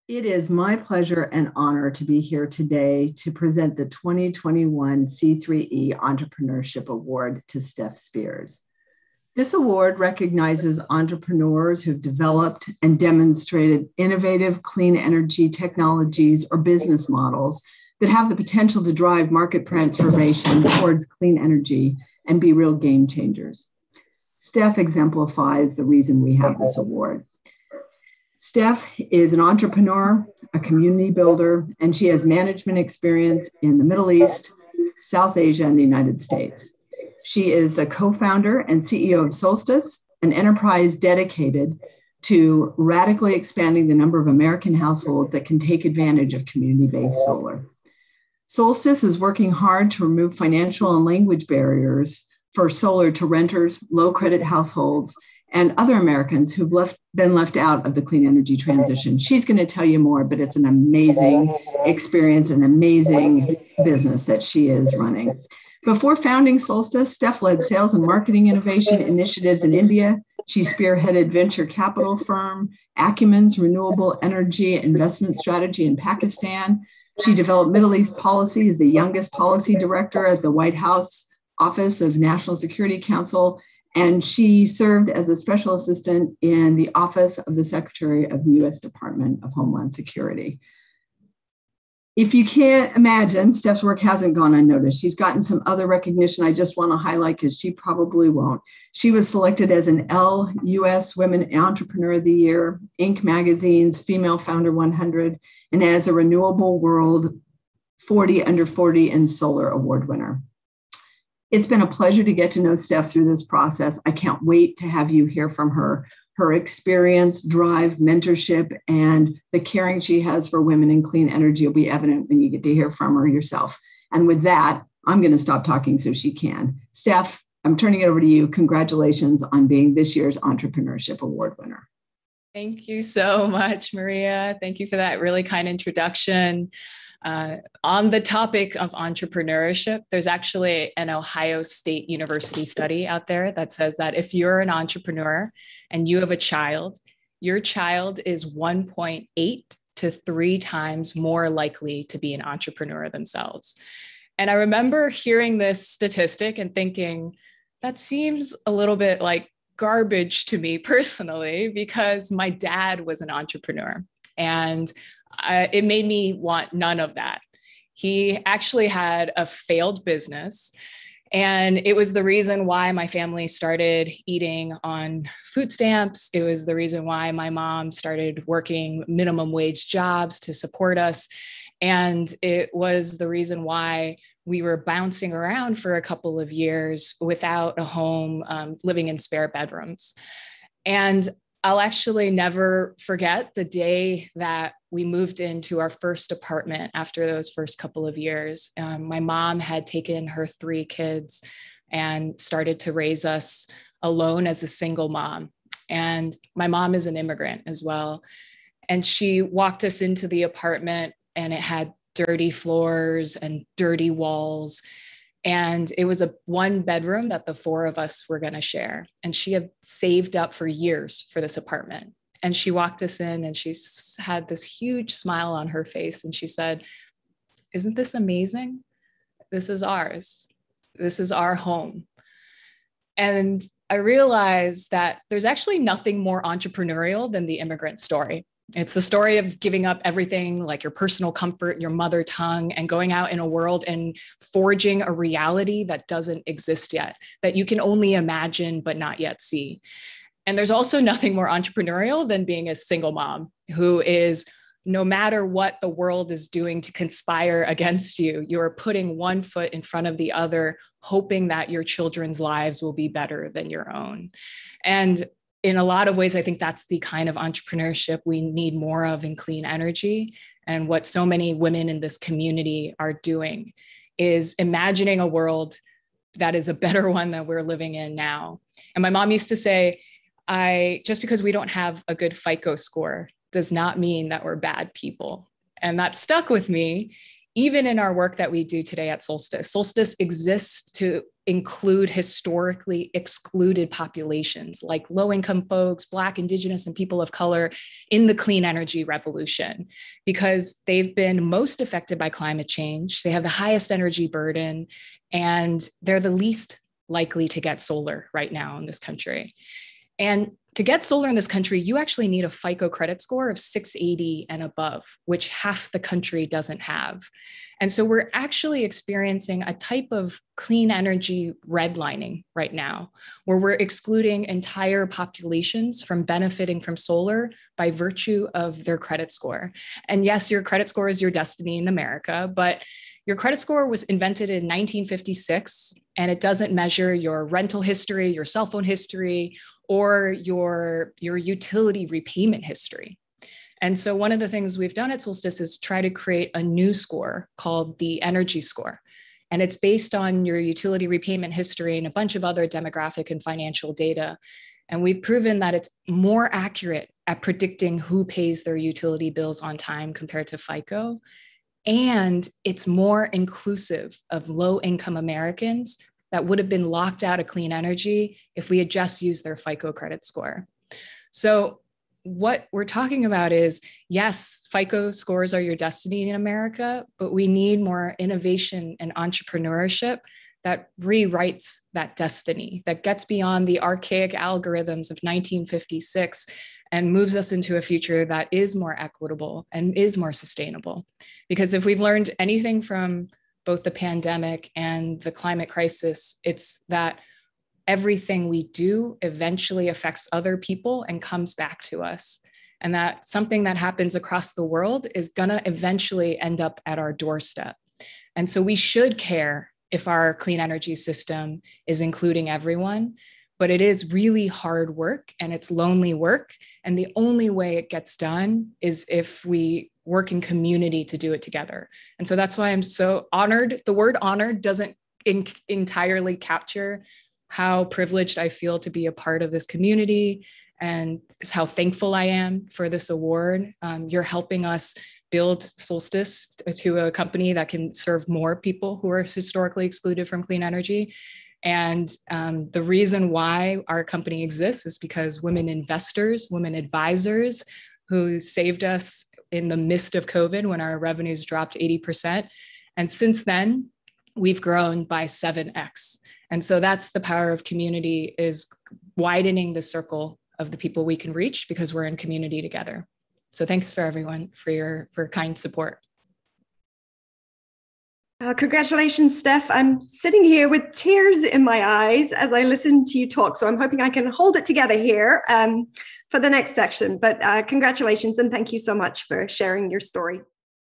It is my pleasure and honor to be here today to present the 2021 C3E Entrepreneurship Award to Steph Speirs. This award recognizes entrepreneurs who've developed and demonstrated innovative clean energy technologies or business models that have the potential to drive market transformation towards clean energy and be real game changers. Steph exemplifies the reason we have this award. Steph is an entrepreneur, a community builder, and she has management experience in the Middle East, South Asia, and the United States. She is the co-founder and CEO of Solstice, an enterprise dedicated to radically expanding the number of American households that can take advantage of community-based solar. Solstice is working hard to remove financial and language barriers for solar to renters, low-credit households, and other Americans who've been left out of the clean energy transition. She's going to tell you more, but it's an amazing experience, an amazing business that she is running. Before founding Solstice, Steph led sales and marketing innovation initiatives in India. She spearheaded venture capital firm Acumen's renewable energy investment strategy in Pakistan. She developed Middle East policy as the youngest policy director at the White House Office of National Security Council, and she served as a special assistant in the Office of the Secretary of the U.S. Department of Homeland Security. If you can't imagine, Steph's work hasn't gone unnoticed. She's gotten some other recognition I just want to highlight because she probably won't. She was selected as an Elle U.S. Women Entrepreneur of the Year, Inc. Magazine's Female Founder 100, and as a Renewable World 40 Under 40 and Solar Award winner. It's been a pleasure to get to know Steph through this process. I can't wait to have you hear from her. Her experience, drive, mentorship, and the caring she has for women in clean energy will be evident when you get to hear from her yourself. And with that, I'm going to stop talking so she can. Steph, I'm turning it over to you. Congratulations on being this year's Entrepreneurship Award winner. Thank you so much, Maria. Thank you for that really kind introduction. On the topic of entrepreneurship, there's actually an Ohio State University study out there that says that if you're an entrepreneur and you have a child, your child is 1.8 to 3 times more likely to be an entrepreneur themselves. And I remember hearing this statistic and thinking, that seems a little bit like garbage to me personally, because my dad was an entrepreneur and it made me want none of that. He actually had a failed business, and it was the reason why my family started eating on food stamps. It was the reason why my mom started working minimum wage jobs to support us. And it was the reason why we were bouncing around for a couple of years without a home, living in spare bedrooms. And I'll actually never forget the day that we moved into our first apartment after those first couple of years. My mom had taken her 3 kids and started to raise us alone as a single mom. And my mom is an immigrant as well. And she walked us into the apartment, and it had dirty floors and dirty walls. And it was a 1 bedroom that the 4 of us were going to share. And she had saved up for years for this apartment. And she walked us in, and she had this huge smile on her face. And she said, "Isn't this amazing? This is ours. This is our home." And I realized that there's actually nothing more entrepreneurial than the immigrant story. It's the story of giving up everything, like your personal comfort, your mother tongue, and going out in a world and forging a reality that doesn't exist yet, that you can only imagine but not yet see. And there's also nothing more entrepreneurial than being a single mom who is, no matter what the world is doing to conspire against you, you're putting one foot in front of the other, hoping that your children's lives will be better than your own. And in a lot of ways, I think that's the kind of entrepreneurship we need more of in clean energy. And what so many women in this community are doing is imagining a world that is a better one than we're living in now. And my mom used to say, just because we don't have a good FICO score does not mean that we're bad people. And that stuck with me, even in our work that we do today at Solstice. Solstice exists to include historically excluded populations like low-income folks, Black, Indigenous, and people of color in the clean energy revolution, because they've been most affected by climate change. They have the highest energy burden, and they're the least likely to get solar right now in this country. And to get solar in this country, you actually need a FICO credit score of 680 and above, which half the country doesn't have. And so we're actually experiencing a type of clean energy redlining right now, where we're excluding entire populations from benefiting from solar by virtue of their credit score. And yes, your credit score is your destiny in America, but your credit score was invented in 1956, and it doesn't measure your rental history, your cell phone history, or your utility repayment history. And so one of the things we've done at Solstice is try to create a new score called the Energy Score. And it's based on your utility repayment history and a bunch of other demographic and financial data. And we've proven that it's more accurate at predicting who pays their utility bills on time compared to FICO. And it's more inclusive of low-income Americans that would have been locked out of clean energy if we had just used their FICO credit score. So what we're talking about is, yes, FICO scores are your destiny in America, but we need more innovation and entrepreneurship that rewrites that destiny, that gets beyond the archaic algorithms of 1956 and moves us into a future that is more equitable and is more sustainable. Because if we've learned anything from both the pandemic and the climate crisis, it's that everything we do eventually affects other people and comes back to us. And that something that happens across the world is gonna eventually end up at our doorstep. And so we should care if our clean energy system is including everyone, but it is really hard work and it's lonely work. And the only way it gets done is if we work in community to do it together. And so that's why I'm so honored. The word honored doesn't entirely capture how privileged I feel to be a part of this community and how thankful I am for this award. You're helping us build Solstice to a company that can serve more people who are historically excluded from clean energy. And the reason why our company exists is because women investors, women advisors who saved us in the midst of COVID when our revenues dropped 80%. And since then, we've grown by 7x. And so that's the power of community, is widening the circle of the people we can reach because we're in community together. So thanks for everyone for your kind support. Congratulations, Steph. I'm sitting here with tears in my eyes as I listen to you talk. So I'm hoping I can hold it together here for the next section. But congratulations and thank you so much for sharing your story.